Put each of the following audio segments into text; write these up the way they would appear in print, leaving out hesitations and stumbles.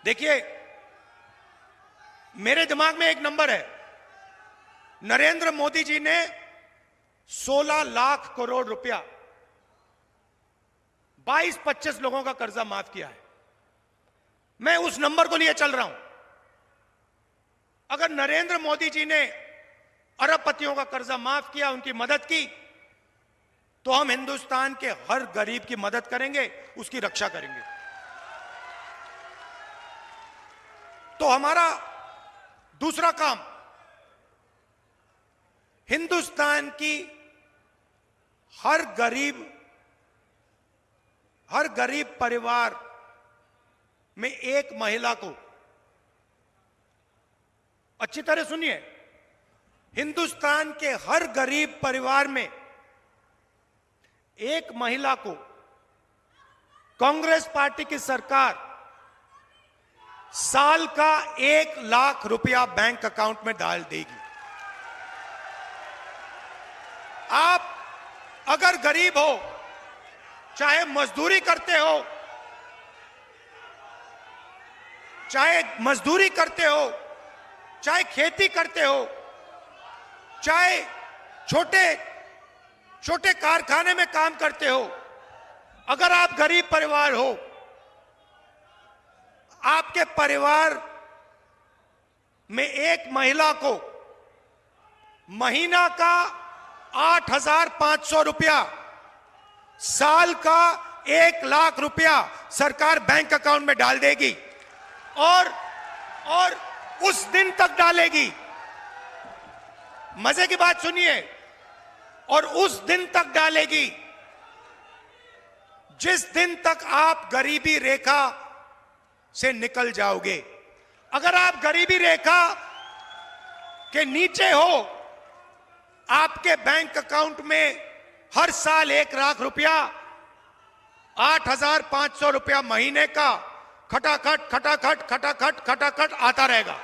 देखिए, मेरे दिमाग में एक नंबर है। नरेंद्र मोदी जी ने 16 लाख करोड़ रुपया 22-25 लोगों का कर्जा माफ किया है। मैं उस नंबर को लिए चल रहा हूं। अगर नरेंद्र मोदी जी ने अरबपतियों का कर्जा माफ किया, उनकी मदद की, तो हम हिंदुस्तान के हर गरीब की मदद करेंगे, उसकी रक्षा करेंगे। तो हमारा दूसरा काम हिंदुस्तान की हर गरीब परिवार में एक महिला को, अच्छी तरह सुनिए, हिंदुस्तान के हर गरीब परिवार में एक महिला को कांग्रेस पार्टी की सरकार साल का 1 लाख रुपया बैंक अकाउंट में डाल देगी। आप अगर गरीब हो, चाहे मजदूरी करते हो, चाहे खेती करते हो, चाहे छोटे कारखाने में काम करते हो, अगर आप गरीब परिवार हो, आपके परिवार में एक महिला को महीना का 8,500 रुपया, साल का 1 लाख रुपया सरकार बैंक अकाउंट में डाल देगी और उस दिन तक डालेगी। मजे की बात सुनिए, और उस दिन तक डालेगी जिस दिन तक आप गरीबी रेखा से निकल जाओगे। अगर आप गरीबी रेखा के नीचे हो, आपके बैंक अकाउंट में हर साल 1 लाख रुपया, 8,500 रुपया महीने का खटाखट आता रहेगा।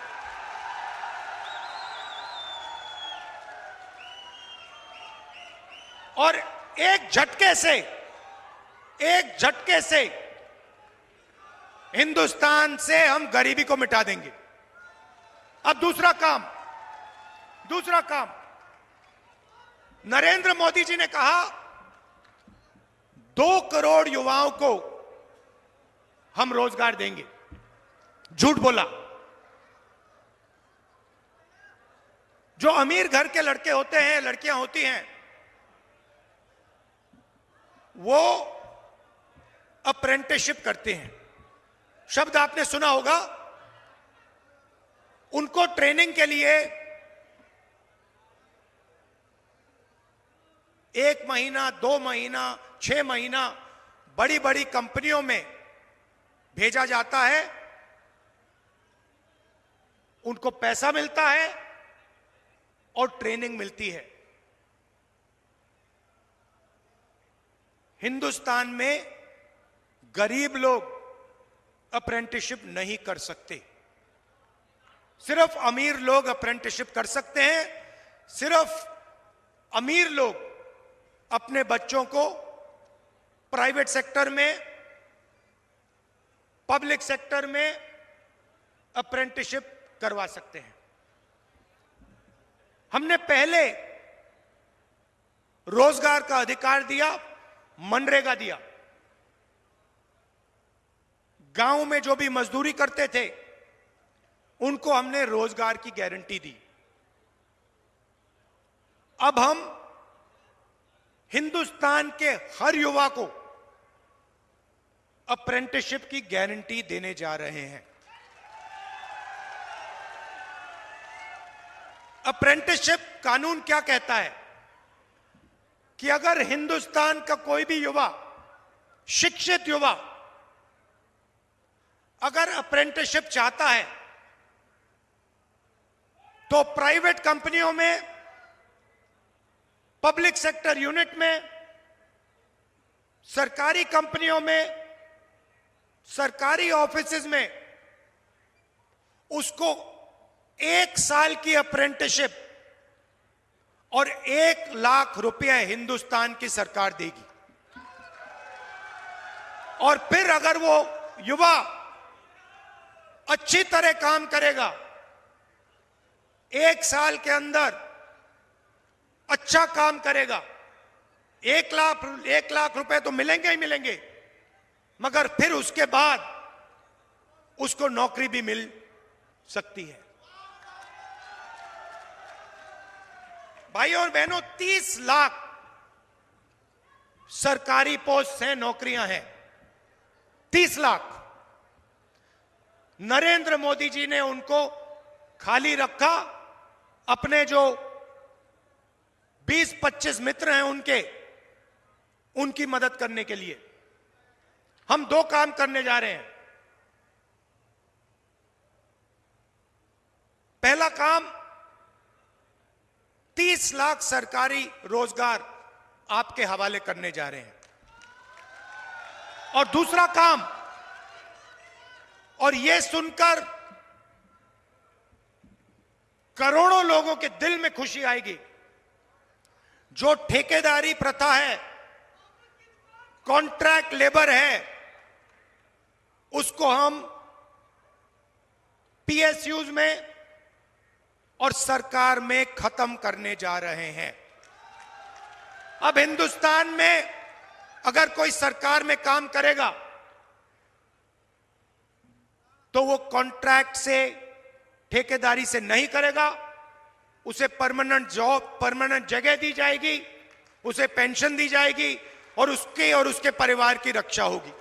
और एक झटके से हिंदुस्तान से हम गरीबी को मिटा देंगे। अब दूसरा काम नरेंद्र मोदी जी ने कहा 2 करोड़ युवाओं को हम रोजगार देंगे। झूठ बोला। जो अमीर घर के लड़के होते हैं, लड़कियां होती हैं, वो अप्रेंटिसशिप करते हैं। शब्द आपने सुना होगा। उनको ट्रेनिंग के लिए 1 महीना, 2 महीना, 6 महीना बड़ी बड़ी कंपनियों में भेजा जाता है। उनको पैसा मिलता है और ट्रेनिंग मिलती है। हिंदुस्तान में गरीब लोग अप्रेंटिसशिप नहीं कर सकते। सिर्फ अमीर लोग अप्रेंटिसशिप कर सकते हैं। सिर्फ अमीर लोग अपने बच्चों को प्राइवेट सेक्टर में, पब्लिक सेक्टर में अप्रेंटिसशिप करवा सकते हैं। हमने पहले रोजगार का अधिकार दिया, मनरेगा दिया। गांव में जो भी मजदूरी करते थे, उनको हमने रोजगार की गारंटी दी। अब हम हिंदुस्तान के हर युवा को अप्रेंटिसशिप की गारंटी देने जा रहे हैं। अप्रेंटिसशिप कानून क्या कहता है कि अगर हिंदुस्तान का कोई भी युवा, शिक्षित युवा, अगर अप्रेंटिसशिप चाहता है तो प्राइवेट कंपनियों में, पब्लिक सेक्टर यूनिट में, सरकारी कंपनियों में, सरकारी ऑफिसेज में उसको 1 साल की अप्रेंटिसशिप और 1 लाख रुपए हिंदुस्तान की सरकार देगी। और फिर अगर वो युवा अच्छी तरह काम करेगा, 1 साल के अंदर अच्छा काम करेगा, 1 लाख रुपए तो मिलेंगे ही मिलेंगे, मगर फिर उसके बाद उसको नौकरी भी मिल सकती है। भाइयों और बहनों, 30 लाख सरकारी पोस्ट हैं, नौकरियां हैं, 30 लाख। नरेंद्र मोदी जी ने उनको खाली रखा, अपने जो 20-25 मित्र हैं उनकी मदद करने के लिए। हम 2 काम करने जा रहे हैं। पहला काम, 30 लाख सरकारी रोजगार आपके हवाले करने जा रहे हैं। और दूसरा काम, और यह सुनकर करोड़ों लोगों के दिल में खुशी आएगी, जो ठेकेदारी प्रथा है, कॉन्ट्रैक्ट लेबर है, उसको हम पीएसयूज में और सरकार में खत्म करने जा रहे हैं। अब हिंदुस्तान में अगर कोई सरकार में काम करेगा तो वो कॉन्ट्रैक्ट से, ठेकेदारी से नहीं करेगा, उसे परमानेंट जॉब, परमानेंट जगह दी जाएगी, उसे पेंशन दी जाएगी और उसके परिवार की रक्षा होगी।